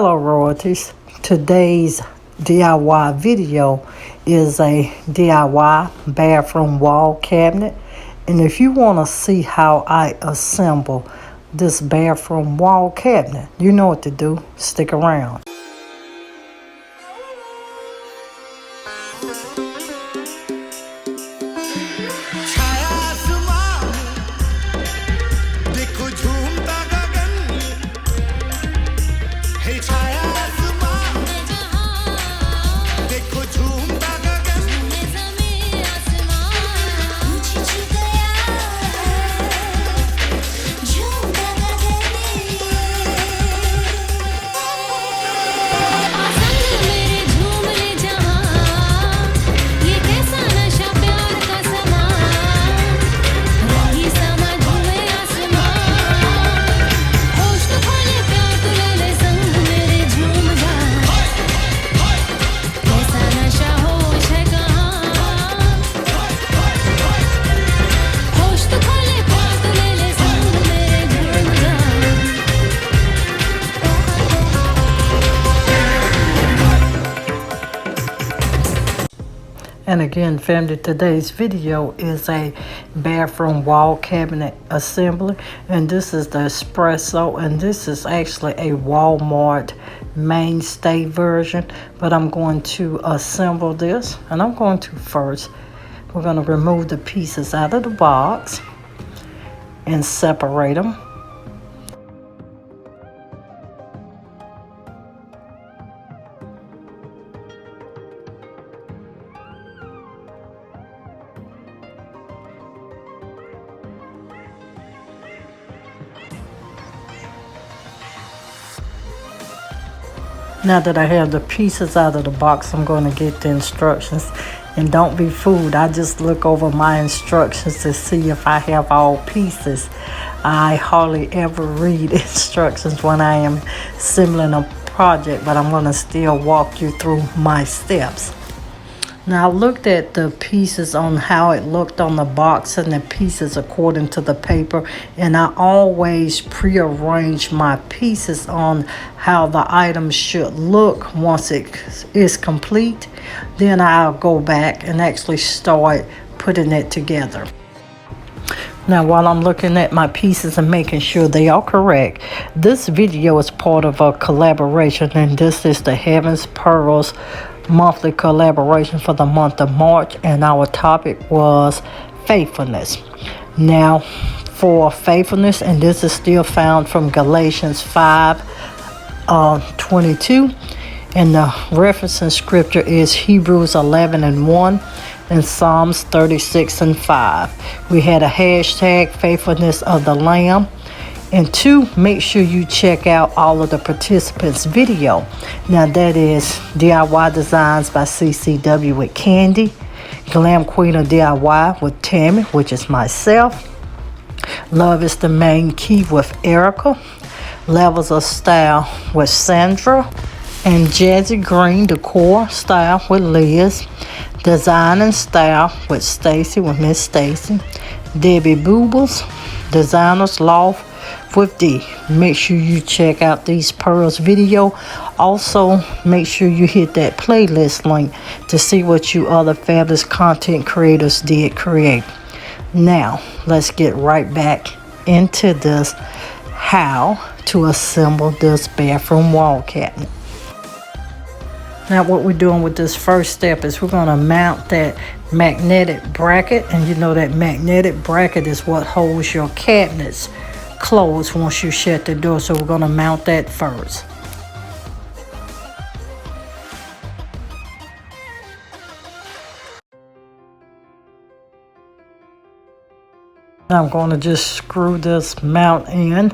Hello royalties. Today's DIY video is a DIY bathroom wall cabinet, and if you want to see how I assemble this bathroom wall cabinet, you know what to do. Stick around. And again, family, today's video is a bathroom wall cabinet assembly, and this is the espresso, and this is actually a Walmart mainstay version, but I'm going to assemble this, and I'm going to first, we're going to remove the pieces out of the box and separate them. Now that I have the pieces out of the box, I'm going to get the instructions. And don't be fooled, I just look over my instructions to see if I have all pieces. I hardly ever read instructions when I am assembling a project, but I'm going to still walk you through my steps. Now I looked at the pieces on how it looked on the box and the pieces according to the paper, and I always prearrange my pieces on how the items should look once it is complete. Then I'll go back and actually start putting it together. Now while I'm looking at my pieces and making sure they are correct, this video is part of a collaboration, and this is the Heaven's Pearls monthly collaboration for the month of March, and our topic was faithfulness. Now for faithfulness, and this is still found from Galatians 5:22, and the referencing scripture is Hebrews 11:1 and Psalms 36:5. We had a hashtag faithfulness of the Lamb. And 2, make sure you check out all of the participants' video. Now that is DIY Designs by CCW with Candy, Glam Queen of DIY with Tammy, which is myself, Love is the Main Key with Erica, Levels of Style with Sandra, and Jazzy Green Decor Style with Liz, Design and Style with Stacy with Miss Stacy, Debbie Boobles, Designers Loft with D. Make sure you check out these pearls video. Also make sure you hit that playlist link to see what you other fabulous content creators did create. Now let's get right back into this, how to assemble this bathroom wall cabinet. Now what we're doing with this first step is we're going to mount that magnetic bracket, and you know that magnetic bracket is what holds your cabinets closed once you shut the door, so we're going to mount that first. Now I'm going to just screw this mount in.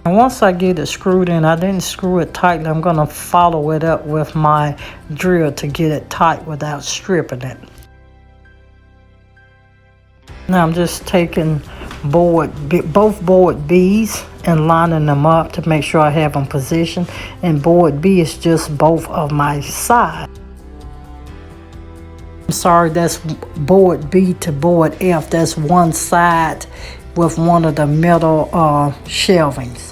And once I get it screwed in, I didn't screw it tightly. I'm going to follow it up with my drill to get it tight without stripping it. Now I'm just taking both board B's and lining them up to make sure I have them positioned. And board B is just both of my sides. I'm sorry, that's board B to board F. That's one side with one of the middle shelvings.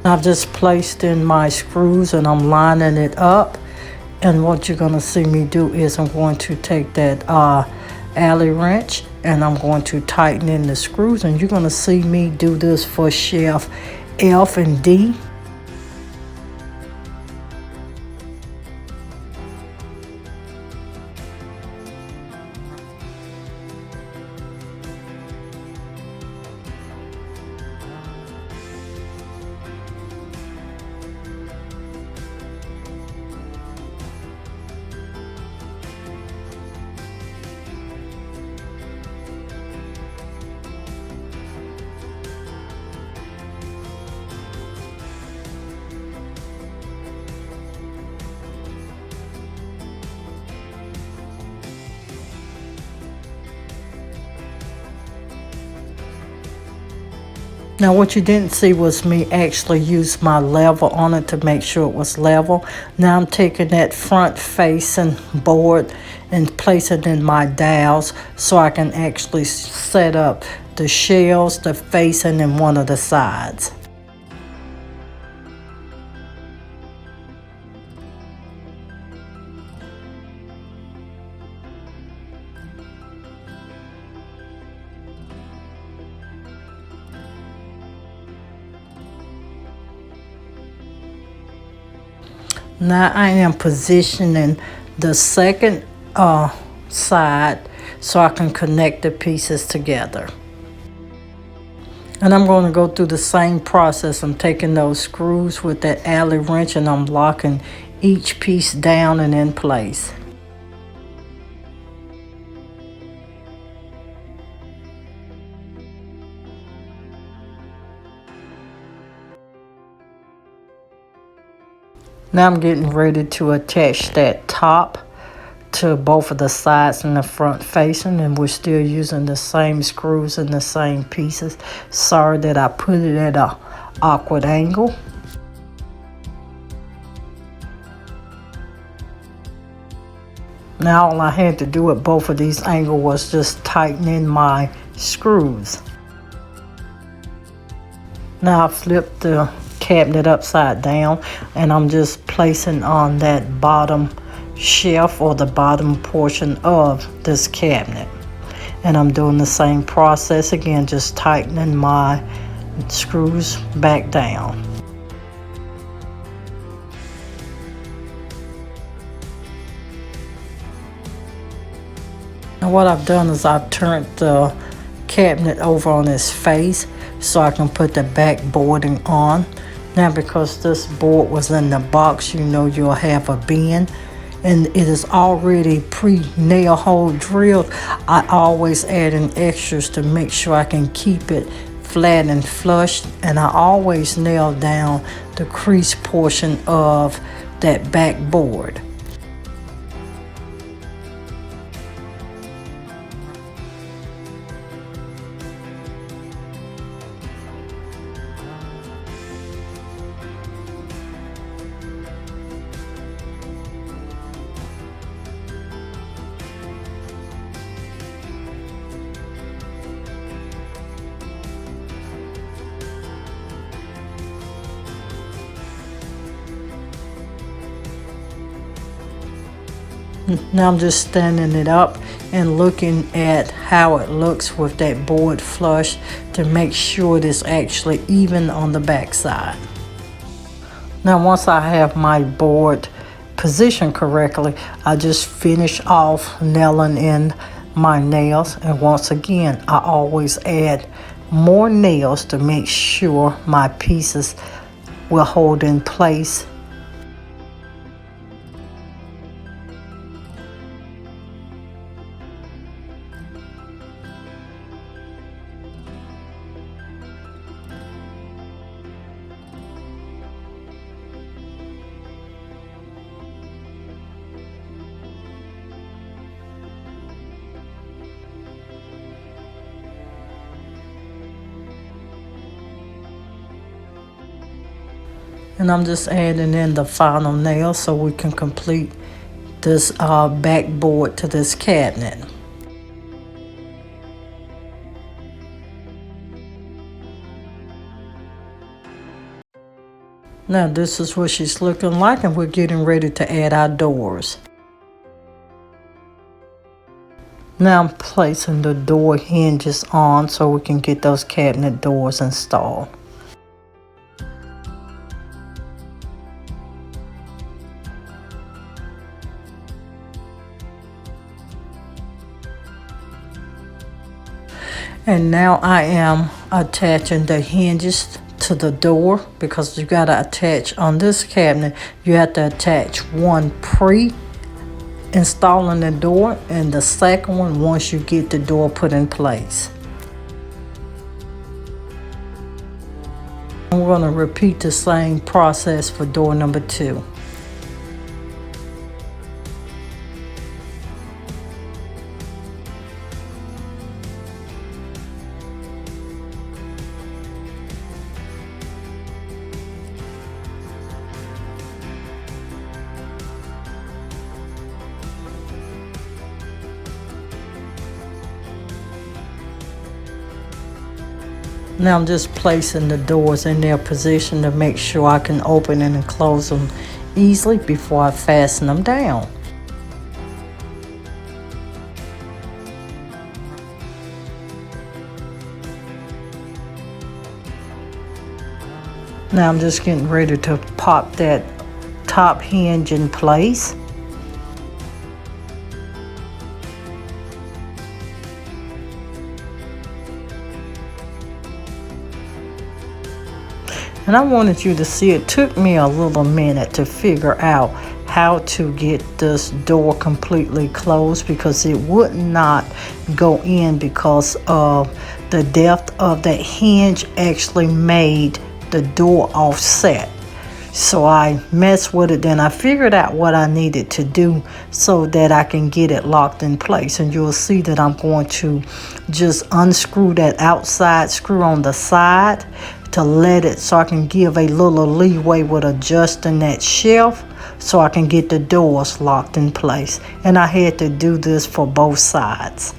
I've just placed in my screws and I'm lining it up. And what you're going to see me do is I'm going to take that alley wrench and I'm going to tighten in the screws. And you're going to see me do this for shelf F and D. Now what you didn't see was me actually use my level on it to make sure it was level. Now I'm taking that front facing board and place it in my dowels so I can actually set up the shelves, the facing, and one of the sides. Now I am positioning the second side so I can connect the pieces together. And I'm going to go through the same process. I'm taking those screws with that alley wrench and I'm locking each piece down and in place. Now I'm getting ready to attach that top to both of the sides and the front facing, and we're still using the same screws and the same pieces. Sorry that I put it at an awkward angle. Now all I had to do at both of these angles was just tighten in my screws. Now I flipped the cabinet upside down and I'm just placing on that bottom shelf or the bottom portion of this cabinet, and I'm doing the same process again, just tightening my screws back down. And what I've done is I've turned the cabinet over on its face so I can put the back boarding on. Now because this board was in the box, you know you'll have a bend, and it is already pre-nail hole drilled. I always add in extras to make sure I can keep it flat and flush, and I always nail down the crease portion of that back board. Now I'm just standing it up and looking at how it looks with that board flush to make sure it is actually even on the back side. Now once I have my board positioned correctly, I just finish off nailing in my nails, and once again I always add more nails to make sure my pieces will hold in place. And I'm just adding in the final nail so we can complete this backboard to this cabinet. Now this is what she's looking like, and we're getting ready to add our doors. Now I'm placing the door hinges on so we can get those cabinet doors installed. And now I am attaching the hinges to the door, because you got to attach on this cabinet. You have to attach one pre-installing the door, and the second one once you get the door put in place. And we're going to repeat the same process for door number 2. Now I'm just placing the doors in their position to make sure I can open and close them easily before I fasten them down. Now I'm just getting ready to pop that top hinge in place. And I wanted you to see, it took me a little minute to figure out how to get this door completely closed, because it would not go in because of the depth of that hinge actually made the door offset. So I messed with it, then I figured out what I needed to do so that I can get it locked in place. And you'll see that I'm going to just unscrew that outside screw on the side to let it, so I can give a little leeway with adjusting that shelf so I can get the doors locked in place. And I had to do this for both sides.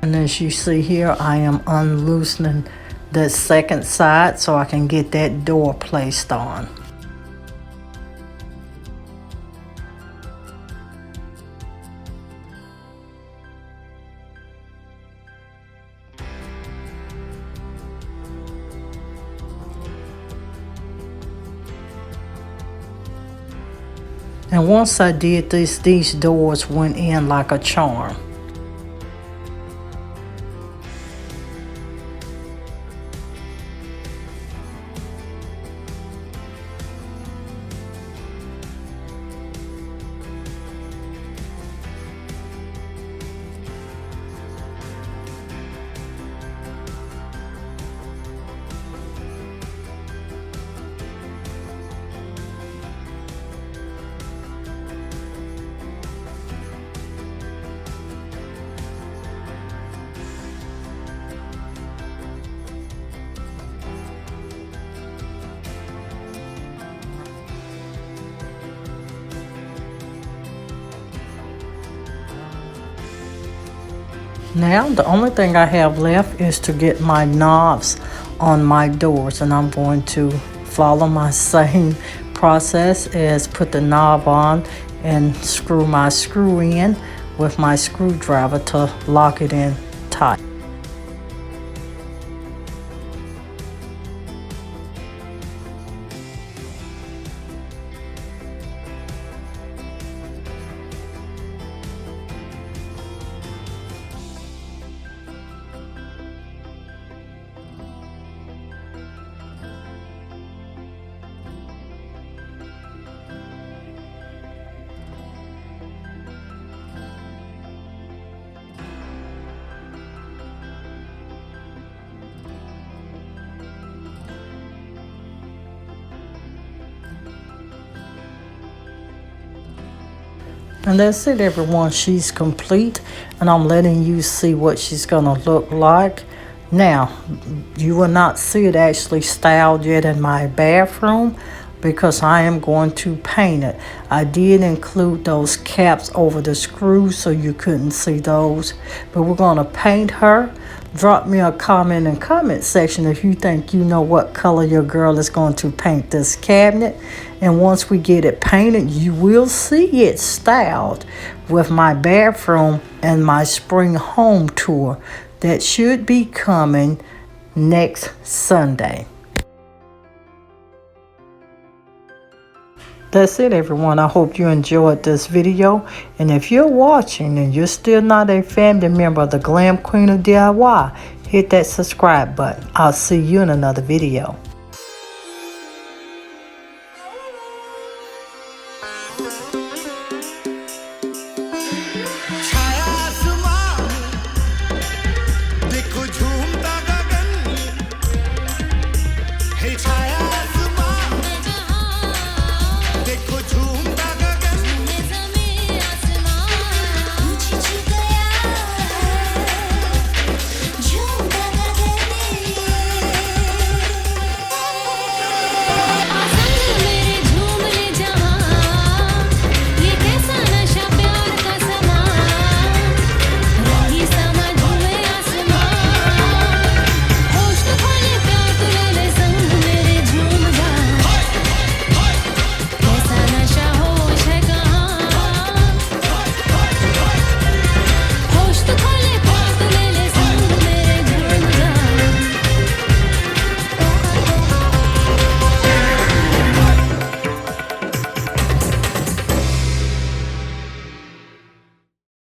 And as you see here, I am unloosening the second side so I can get that door placed on. And once I did this, these doors went in like a charm. Now the only thing I have left is to get my knobs on my doors, and I'm going to follow my same process as put the knob on and screw my screw in with my screwdriver to lock it in tight. And that's it, everyone. She's complete, and I'm letting you see what she's gonna look like. Now, you will not see it actually styled yet in my bathroom because I am going to paint it. I did include those caps over the screws so you couldn't see those, but we're gonna paint her. Drop me a comment in the comment section if you think you know what color your girl is going to paint this cabinet. And once we get it painted, you will see it styled with my bathroom and my spring home tour that should be coming next Sunday. That's it, everyone. I hope you enjoyed this video. And if you're watching and you're still not a family member of the Glam Queen of DIY, hit that subscribe button. I'll see you in another video.